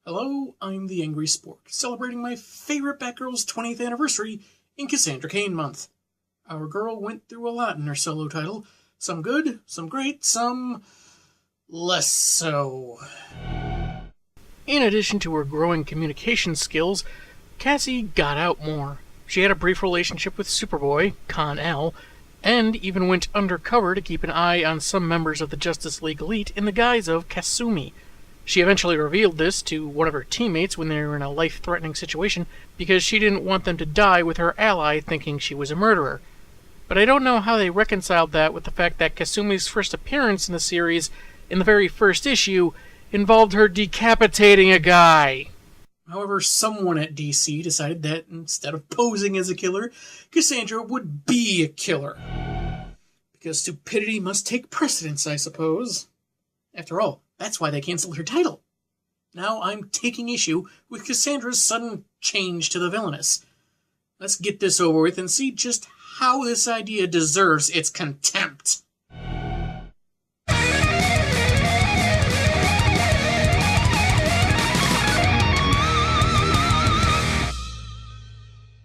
Hello, I'm the Angry Spork, celebrating my favorite Batgirl's 20th anniversary in Cassandra Cain month. Our girl went through a lot in her solo title. Some good, some great, some less so. In addition to her growing communication skills, Cassie got out more. She had a brief relationship with Superboy, Con-El, and even went undercover to keep an eye on some members of the Justice League elite in the guise of Kasumi. She eventually revealed this to one of her teammates when they were in a life-threatening situation because she didn't want them to die with her ally thinking she was a murderer. But I don't know how they reconciled that with the fact that Kasumi's first appearance in the series, in the very first issue, involved her decapitating a guy. However, someone at DC decided that instead of posing as a killer, Cassandra would be a killer. Because stupidity must take precedence, I suppose. After all, that's why they canceled her title. Now I'm taking issue with Cassandra's sudden change to the villainous. Let's get this over with and see just how this idea deserves its contempt.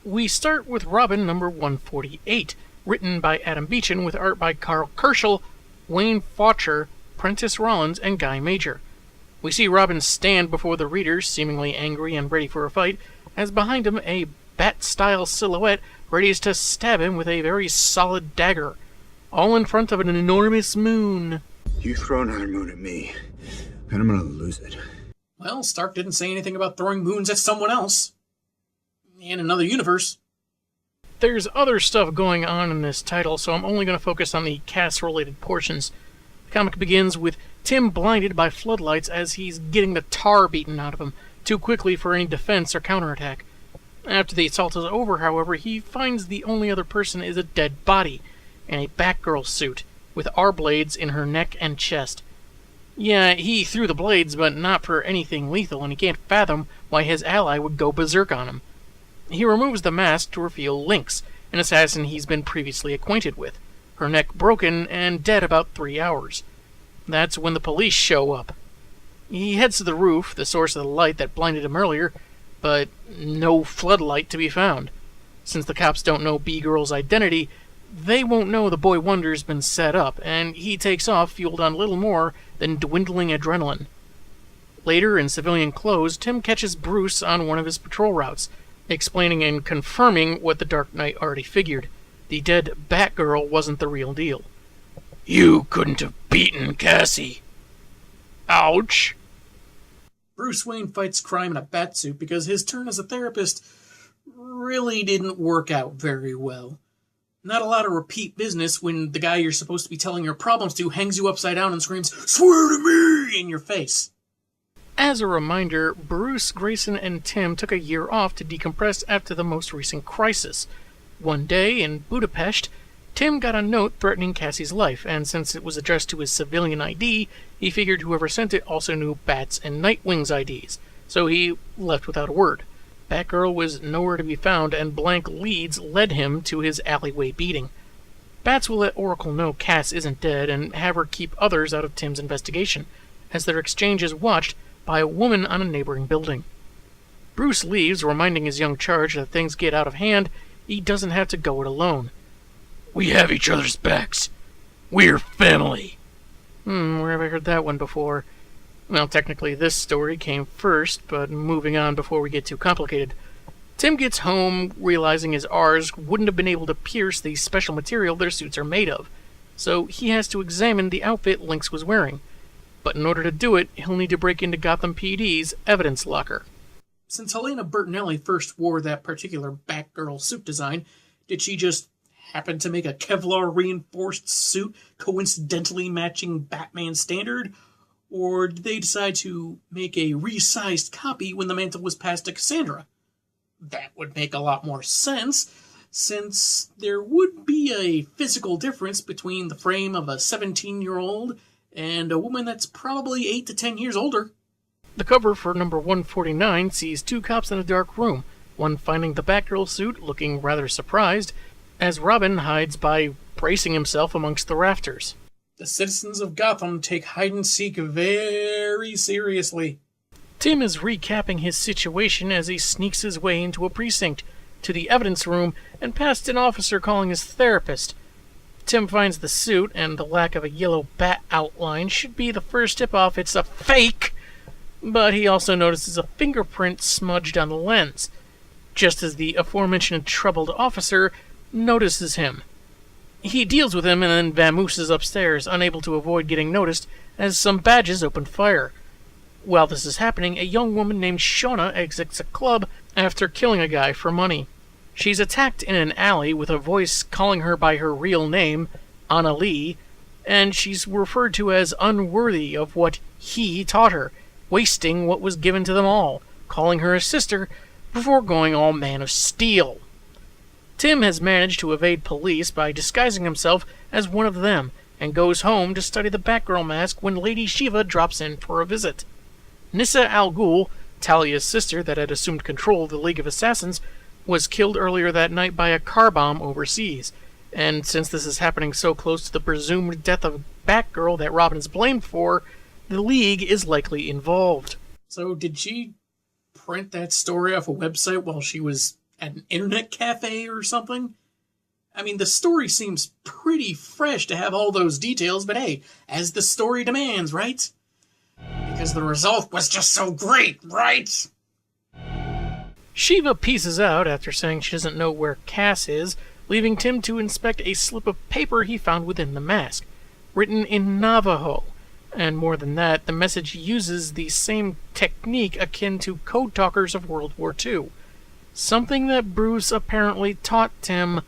We start with Robin number 148, written by Adam Beechin with art by Carl Kerschel, Wayne Faucher, Prentice Rollins, and Guy Major. We see Robin stand before the readers, seemingly angry and ready for a fight, as behind him a bat-style silhouette readies to stab him with a very solid dagger, all in front of an enormous moon. You throw another moon at me, and I'm gonna lose it. Well, Stark didn't say anything about throwing moons at someone else. In another universe. There's other stuff going on in this title, so I'm only going to focus on the Cass-related portions. The comic begins with Tim blinded by floodlights as he's getting the tar beaten out of him, too quickly for any defense or counterattack. After the assault is over, however, he finds the only other person is a dead body, in a Batgirl suit, with R-blades in her neck and chest. Yeah, he threw the blades, but not for anything lethal, and he can't fathom why his ally would go berserk on him. He removes the mask to reveal Lynx, an assassin he's been previously acquainted with, her neck broken and dead about 3 hours. That's when the police show up. He heads to the roof, the source of the light that blinded him earlier, but no floodlight to be found. Since the cops don't know B-Girl's identity, they won't know the Boy Wonder's been set up, and he takes off fueled on little more than dwindling adrenaline. Later, in civilian clothes, Tim catches Bruce on one of his patrol routes, explaining and confirming what the Dark Knight already figured. The dead Batgirl wasn't the real deal. You couldn't have beaten Cassie. Ouch. Bruce Wayne fights crime in a batsuit because his turn as a therapist really didn't work out very well. Not a lot of repeat business when the guy you're supposed to be telling your problems to hangs you upside down and screams, "Swear to me!" in your face. As a reminder, Bruce, Grayson, and Tim took a year off to decompress after the most recent crisis. One day, in Budapest, Tim got a note threatening Cassie's life, and since it was addressed to his civilian ID, he figured whoever sent it also knew Bat's and Nightwing's IDs, so he left without a word. Batgirl was nowhere to be found, and blank leads led him to his alleyway beating. Bats will let Oracle know Cass isn't dead and have her keep others out of Tim's investigation, as their exchange is watched by a woman on a neighboring building. Bruce leaves, reminding his young charge that if things get out of hand, he doesn't have to go it alone. We have each other's backs. We're family. Where have I heard that one before? Well, technically this story came first, but moving on before we get too complicated. Tim gets home, realizing his R's wouldn't have been able to pierce the special material their suits are made of, so he has to examine the outfit Lynx was wearing. But in order to do it, he'll need to break into Gotham PD's evidence locker. Since Helena Bertinelli first wore that particular Batgirl suit design, did she just happen to make a Kevlar-reinforced suit coincidentally matching Batman's standard? Or did they decide to make a resized copy when the mantle was passed to Cassandra? That would make a lot more sense, since there would be a physical difference between the frame of a 17-year-old and a woman that's probably 8 to 10 years older. The cover for number 149 sees two cops in a dark room, one finding the Batgirl suit, looking rather surprised, as Robin hides by bracing himself amongst the rafters. The citizens of Gotham take hide-and-seek very seriously. Tim is recapping his situation as he sneaks his way into a precinct, to the evidence room, and past an officer calling his therapist. Tim finds the suit, and the lack of a yellow bat outline should be the first tip-off it's a fake, but he also notices a fingerprint smudged on the lens, just as the aforementioned troubled officer notices him. He deals with him and then vamooses upstairs, unable to avoid getting noticed, as some badges open fire. While this is happening, a young woman named Shauna exits a club after killing a guy for money. She's attacked in an alley with a voice calling her by her real name, Anna Lee, and she's referred to as unworthy of what he taught her, wasting what was given to them all, calling her a sister, before going all Man of Steel. Tim has managed to evade police by disguising himself as one of them, and goes home to study the Batgirl mask when Lady Shiva drops in for a visit. Nissa Al Ghul, Talia's sister that had assumed control of the League of Assassins, was killed earlier that night by a car bomb overseas, and since this is happening so close to the presumed death of Batgirl that Robin is blamed for, the League is likely involved. So did she print that story off a website while she was at an internet cafe or something? I mean, the story seems pretty fresh to have all those details, but hey, as the story demands, right? Because the result was just so great, right? Shiva pieces out after saying she doesn't know where Cass is, leaving Tim to inspect a slip of paper he found within the mask, written in Navajo. And more than that, the message uses the same technique akin to code talkers of World War II. Something that Bruce apparently taught Tim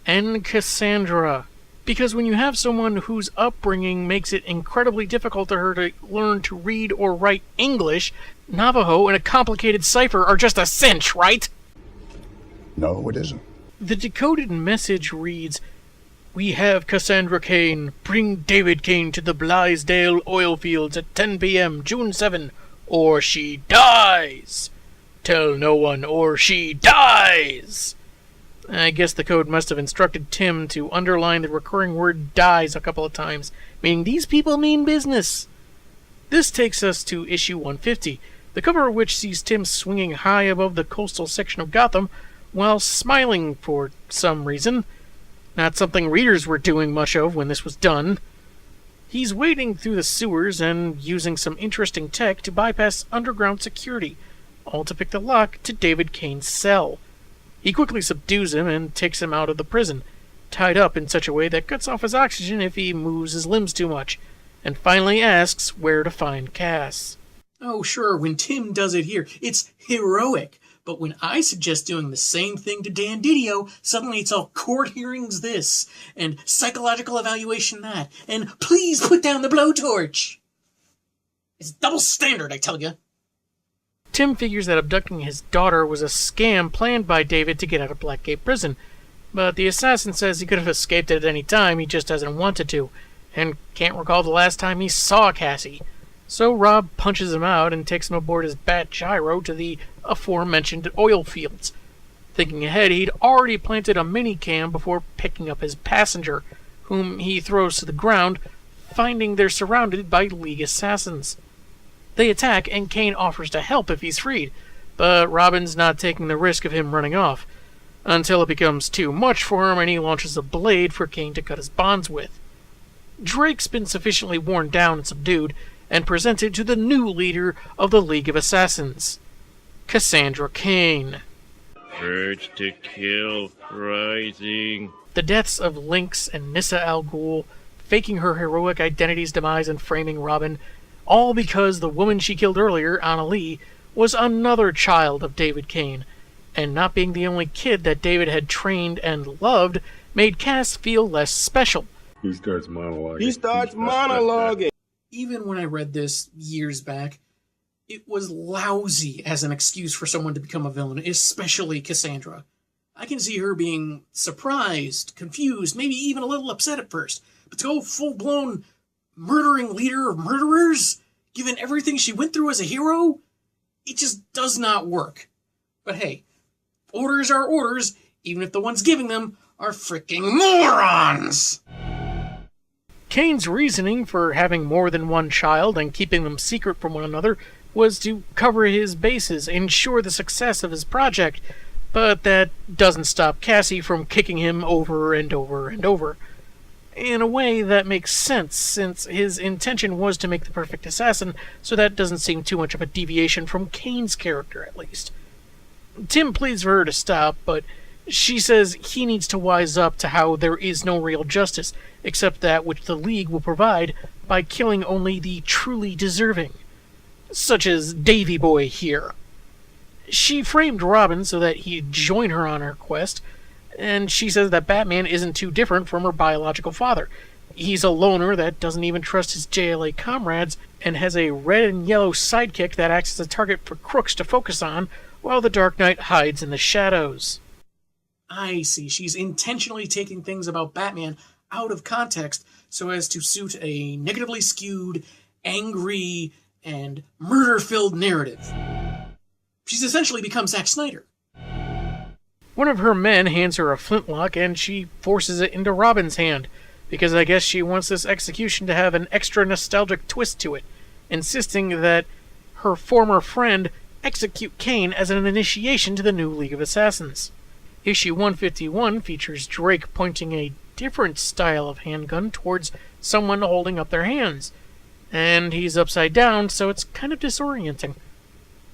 and Cassandra. Because when you have someone whose upbringing makes it incredibly difficult for her to learn to read or write English, Navajo and a complicated cipher are just a cinch, right? No, it isn't. The decoded message reads, "We have Cassandra Cain. Bring David Cain to the Blithedale oil fields at 10 p.m. June 7, or she dies. Tell no one, or she dies." I guess the code must have instructed Tim to underline the recurring word dies a couple of times, meaning these people mean business. This takes us to issue 150, the cover of which sees Tim swinging high above the coastal section of Gotham while smiling for some reason. Not something readers were doing much of when this was done. He's wading through the sewers and using some interesting tech to bypass underground security, all to pick the lock to David Cain's cell. He quickly subdues him and takes him out of the prison, tied up in such a way that cuts off his oxygen if he moves his limbs too much, and finally asks where to find Cass. Oh, sure, when Tim does it here, it's heroic. But when I suggest doing the same thing to Dan Didio, suddenly it's all court hearings this, and psychological evaluation that, and please put down the blowtorch. It's double standard, I tell you. Tim figures that abducting his daughter was a scam planned by David to get out of Blackgate Prison, but the assassin says he could have escaped at any time, he just hasn't wanted to, and can't recall the last time he saw Cassie. So Rob punches him out and takes him aboard his Bat Gyro to the aforementioned oil fields. Thinking ahead, he'd already planted a minicam before picking up his passenger, whom he throws to the ground, finding they're surrounded by League assassins. They attack, and Cain offers to help if he's freed, but Robin's not taking the risk of him running off, until it becomes too much for him and he launches a blade for Cain to cut his bonds with. Drake's been sufficiently worn down and subdued, and presented to the new leader of the League of Assassins, Cassandra Cain. Urge to kill rising. The deaths of Lynx and Nissa Al Ghul, faking her heroic identity's demise and framing Robin, all because the woman she killed earlier, Anna Lee, was another child of David Cain, and not being the only kid that David had trained and loved made Cass feel less special. He starts monologuing. Even when I read this years back, it was lousy as an excuse for someone to become a villain, especially Cassandra. I can see her being surprised, confused, maybe even a little upset at first, but to go full-blown murdering leader of murderers, given everything she went through as a hero, it just does not work. But hey, orders are orders, even if the ones giving them are freaking morons! Cain's reasoning for having more than one child and keeping them secret from one another was to cover his bases, ensure the success of his project, but that doesn't stop Cassie from kicking him over and over and over. In a way that makes sense, since his intention was to make the perfect assassin, so that doesn't seem too much of a deviation from Cain's character, at least. Tim pleads for her to stop, but she says he needs to wise up to how there is no real justice, except that which the League will provide by killing only the truly deserving, such as Davy Boy here. She framed Robin so that he'd join her on her quest, and she says that Batman isn't too different from her biological father. He's a loner that doesn't even trust his JLA comrades, and has a red and yellow sidekick that acts as a target for crooks to focus on, while the Dark Knight hides in the shadows. I see. She's intentionally taking things about Batman out of context so as to suit a negatively skewed, angry, and murder-filled narrative. She's essentially become Zack Snyder. One of her men hands her a flintlock, and she forces it into Robin's hand, because I guess she wants this execution to have an extra nostalgic twist to it, insisting that her former friend execute Cain as an initiation to the new League of Assassins. Issue 151 features Drake pointing a different style of handgun towards someone holding up their hands, and he's upside down, so it's kind of disorienting.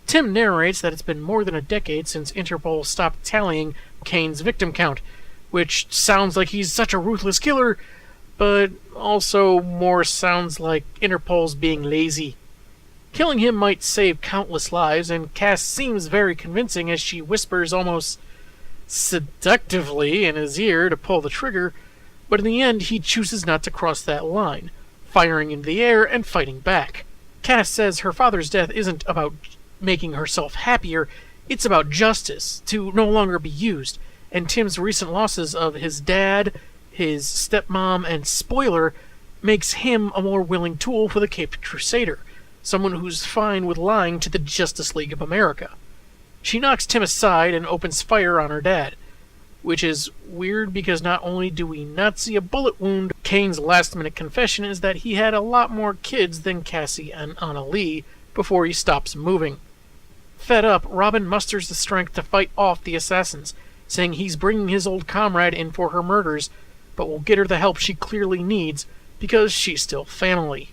Tim narrates that it's been more than a decade since Interpol stopped tallying Cain's victim count, which sounds like he's such a ruthless killer, but also more sounds like Interpol's being lazy. Killing him might save countless lives, and Cass seems very convincing as she whispers almost seductively in his ear to pull the trigger, but in the end he chooses not to cross that line, firing into the air and fighting back. Cass says her father's death isn't about making herself happier, it's about justice, to no longer be used, and Tim's recent losses of his dad, his stepmom, and Spoiler makes him a more willing tool for the Caped Crusader, someone who's fine with lying to the Justice League of America. She knocks Tim aside and opens fire on her dad, which is weird because not only do we not see a bullet wound, Cain's last-minute confession is that he had a lot more kids than Cassie and Anna Lee before he stops moving. Fed up, Robin musters the strength to fight off the assassins, saying he's bringing his old comrade in for her murders, but will get her the help she clearly needs because she's still family.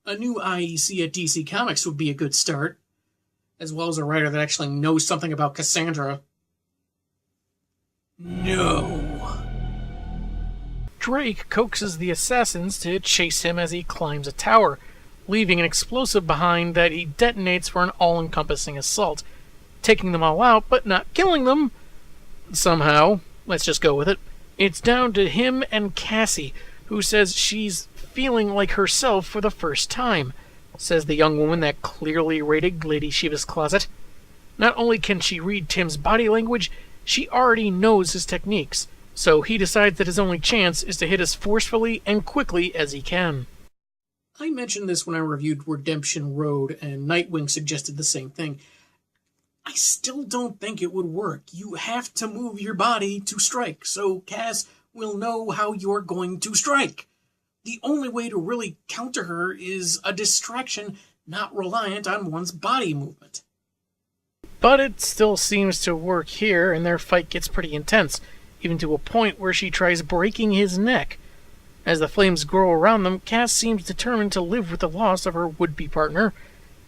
A new IEC at DC Comics would be a good start, as well as a writer that actually knows something about Cassandra. No. Drake coaxes the assassins to chase him as he climbs a tower, leaving an explosive behind that he detonates for an all-encompassing assault, taking them all out but not killing them. Somehow, let's just go with it. It's down to him and Cassie, who says she's feeling like herself for the first time, says the young woman that clearly raided Lady Shiva's closet. Not only can she read Tim's body language, she already knows his techniques, so he decides that his only chance is to hit as forcefully and quickly as he can. I mentioned this when I reviewed Redemption Road, and Nightwing suggested the same thing. I still don't think it would work. You have to move your body to strike, so Cass will know how you're going to strike. The only way to really counter her is a distraction not reliant on one's body movement. But it still seems to work here, and their fight gets pretty intense, even to a point where she tries breaking his neck. As the flames grow around them, Cass seems determined to live with the loss of her would-be partner,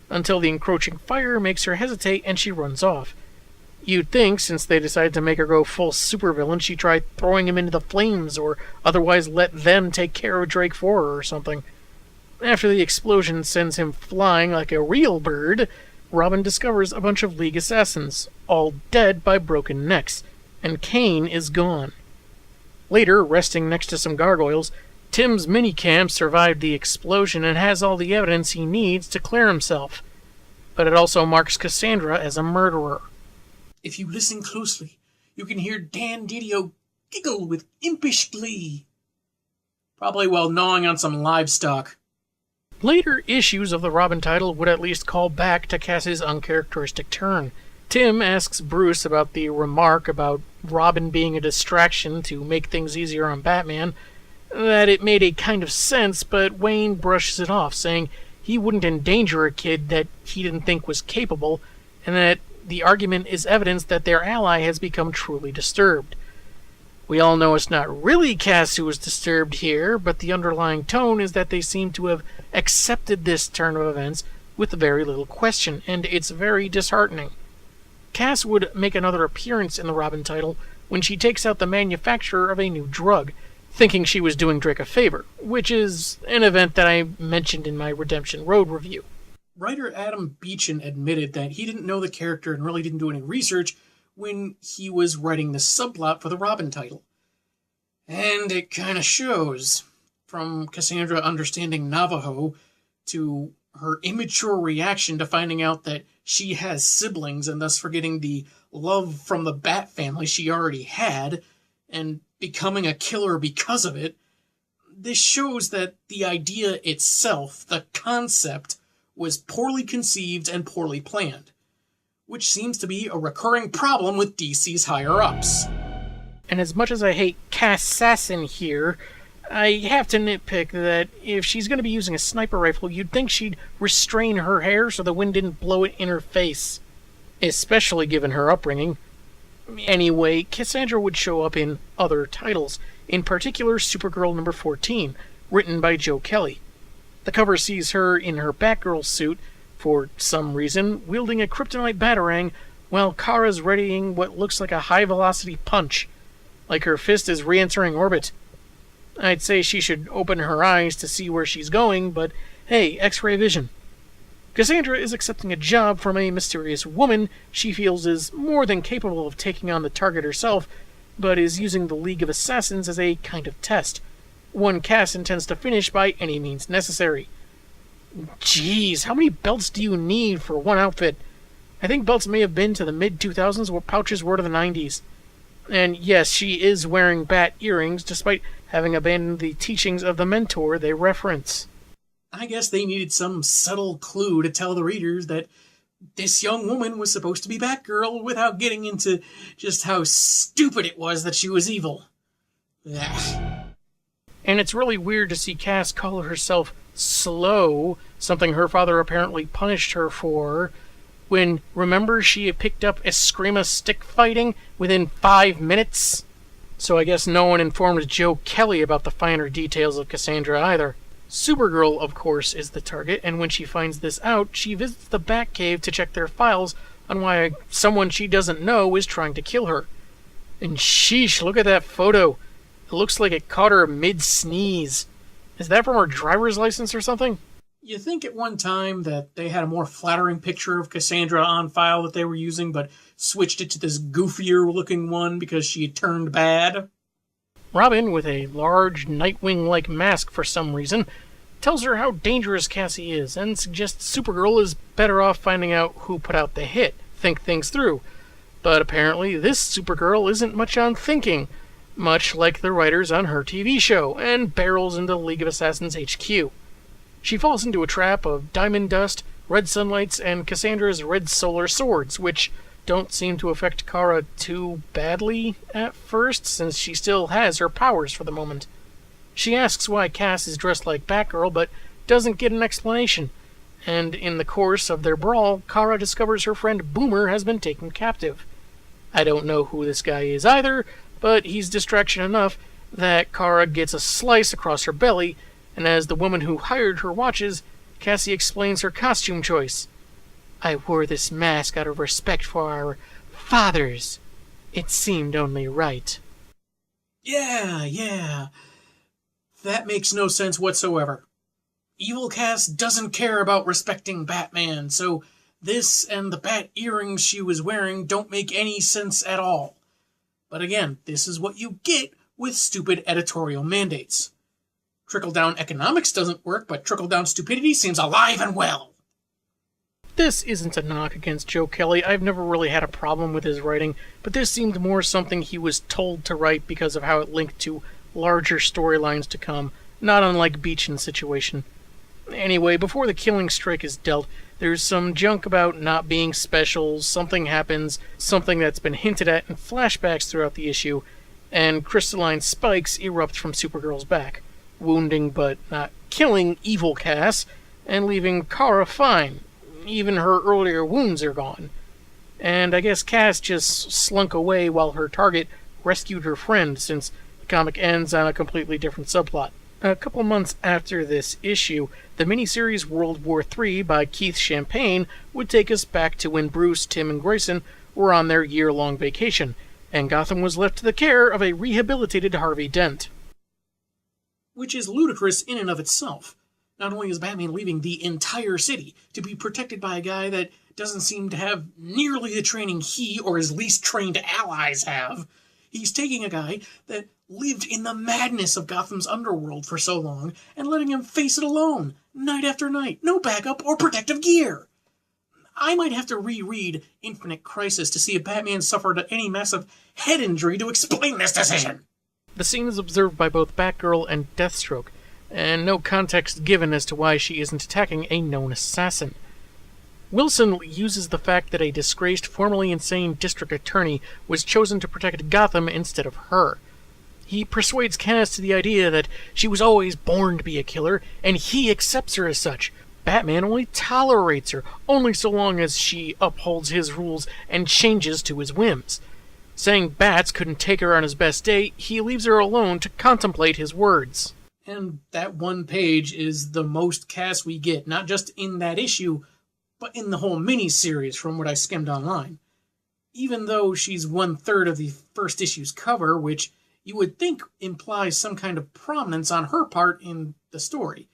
until the encroaching fire makes her hesitate and she runs off. You'd think, since they decided to make her go full supervillain, she'd try throwing him into the flames, or otherwise let them take care of Drake for her or something. After the explosion sends him flying like a real bird, Robin discovers a bunch of League assassins, all dead by broken necks, and Cain is gone. Later, resting next to some gargoyles, Tim's minicam survived the explosion and has all the evidence he needs to clear himself. But it also marks Cassandra as a murderer. If you listen closely, you can hear Dan Didio giggle with impish glee. Probably while gnawing on some livestock. Later issues of the Robin title would at least call back to Cass's uncharacteristic turn. Tim asks Bruce about the remark about Robin being a distraction to make things easier on Batman, that it made a kind of sense, but Wayne brushes it off, saying he wouldn't endanger a kid that he didn't think was capable, and that the argument is evidence that their ally has become truly disturbed. We all know it's not really Cass who was disturbed here, but the underlying tone is that they seem to have accepted this turn of events with very little question, and it's very disheartening. Cass would make another appearance in the Robin title when she takes out the manufacturer of a new drug, thinking she was doing Drake a favor, which is an event that I mentioned in my Redemption Road review. Writer Adam Beechin admitted that he didn't know the character and really didn't do any research when he was writing the subplot for the Robin title. And it kind of shows, from Cassandra understanding Navajo to her immature reaction to finding out that she has siblings and thus forgetting the love from the Bat family she already had and becoming a killer because of it. This shows that the idea itself, the concept, was poorly conceived and poorly planned, which seems to be a recurring problem with DC's higher-ups. And as much as I hate Cassassin here, I have to nitpick that if she's going to be using a sniper rifle, you'd think she'd restrain her hair so the wind didn't blow it in her face, especially given her upbringing. Anyway, Cassandra would show up in other titles, in particular Supergirl number 14, written by Joe Kelly. The cover sees her in her Batgirl suit, for some reason, wielding a kryptonite batarang, while Kara's readying what looks like a high-velocity punch, like her fist is re-entering orbit. I'd say she should open her eyes to see where she's going, but hey, X-ray vision. Cassandra is accepting a job from a mysterious woman she feels is more than capable of taking on the target herself, but is using the League of Assassins as a kind of test, one Cass intends to finish by any means necessary. Jeez, how many belts do you need for one outfit? I think belts may have been to the mid-2000s what pouches were to the 90s. And yes, she is wearing bat earrings, despite having abandoned the teachings of the mentor they reference. I guess they needed some subtle clue to tell the readers that this young woman was supposed to be Batgirl without getting into just how stupid it was that she was evil. Ugh. And it's really weird to see Cass call herself slow, something her father apparently punished her for, when, remember, she had picked up Eskrima stick fighting within 5 minutes? So I guess no one informed Joe Kelly about the finer details of Cassandra either. Supergirl, of course, is the target, and when she finds this out, she visits the Batcave to check their files on why someone she doesn't know is trying to kill her. And sheesh, look at that photo. It looks like it caught her mid-sneeze. Is that from her driver's license or something? You think at one time that they had a more flattering picture of Cassandra on file that they were using, but switched it to this goofier-looking one because she had turned bad? Robin, with a large Nightwing-like mask for some reason, tells her how dangerous Cassie is, and suggests Supergirl is better off finding out who put out the hit, think things through. But apparently this Supergirl isn't much on thinking, much like the writers on her TV show, and barrels into League of Assassins HQ. She falls into a trap of diamond dust, red sunlights, and Cassandra's red solar swords, which don't seem to affect Kara too badly at first, since she still has her powers for the moment. She asks why Cass is dressed like Batgirl, but doesn't get an explanation, and in the course of their brawl, Kara discovers her friend Boomer has been taken captive. I don't know who this guy is either, but he's distraction enough that Kara gets a slice across her belly, and as the woman who hired her watches, Cassie explains her costume choice. I wore this mask out of respect for our fathers. It seemed only right. Yeah. That makes no sense whatsoever. Evil Cass doesn't care about respecting Batman, so this and the bat earrings she was wearing don't make any sense at all. But again, this is what you get with stupid editorial mandates. Trickle-down economics doesn't work, but trickle-down stupidity seems alive and well. This isn't a knock against Joe Kelly. I've never really had a problem with his writing, but this seemed more something he was told to write because of how it linked to larger storylines to come, not unlike Beechin's situation. Anyway, before the killing strike is dealt, there's some junk about not being special, something happens, something that's been hinted at in flashbacks throughout the issue, and crystalline spikes erupt from Supergirl's back, wounding but not killing evil Cass, and leaving Kara fine. Even her earlier wounds are gone. And I guess Cass just slunk away while her target rescued her friend, since the comic ends on a completely different subplot. A couple months after this issue, the miniseries World War III by Keith Champagne would take us back to when Bruce, Tim, and Grayson were on their year-long vacation, and Gotham was left to the care of a rehabilitated Harvey Dent. Which is ludicrous in and of itself. Not only is Batman leaving the entire city to be protected by a guy that doesn't seem to have nearly the training he or his least trained allies have, he's taking a guy that lived in the madness of Gotham's underworld for so long and letting him face it alone, night after night, no backup or protective gear. I might have to reread Infinite Crisis to see if Batman suffered any massive head injury to explain this decision. The scene is observed by both Batgirl and Deathstroke, and no context given as to why she isn't attacking a known assassin. Wilson uses the fact that a disgraced, formerly insane district attorney was chosen to protect Gotham instead of her. He persuades Cass to the idea that she was always born to be a killer, and he accepts her as such. Batman only tolerates her, only so long as she upholds his rules and changes to his whims. Saying Bats couldn't take her on his best day, he leaves her alone to contemplate his words. And that one page is the most Cass we get, not just in that issue, but in the whole mini-series from what I skimmed online. Even though she's 1/3 of the first issue's cover, which you would think implies some kind of prominence on her part in the story.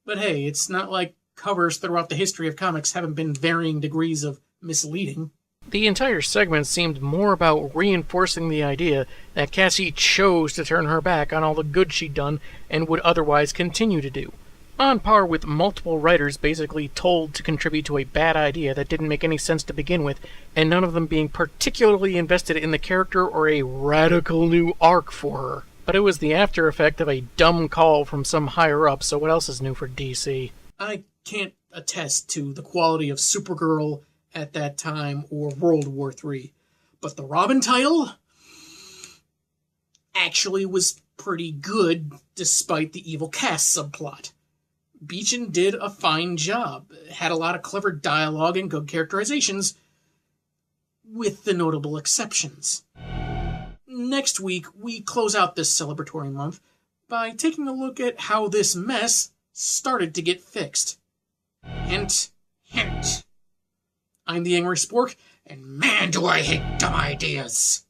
But hey, it's not like covers throughout the history of comics haven't been varying degrees of misleading. The entire segment seemed more about reinforcing the idea that Cassie chose to turn her back on all the good she'd done and would otherwise continue to do. On par with multiple writers basically told to contribute to a bad idea that didn't make any sense to begin with, and none of them being particularly invested in the character or a radical new arc for her. But it was the after effect of a dumb call from some higher up, so what else is new for DC? I can't attest to the quality of Supergirl at that time or World War III, but the Robin title actually was pretty good despite the evil Cass subplot. Beechin did a fine job, had a lot of clever dialogue and good characterizations, with the notable exceptions. Next week, we close out this celebratory month by taking a look at how this mess started to get fixed. Hint, hint. I'm the Angry Spork, and man do I hate dumb ideas.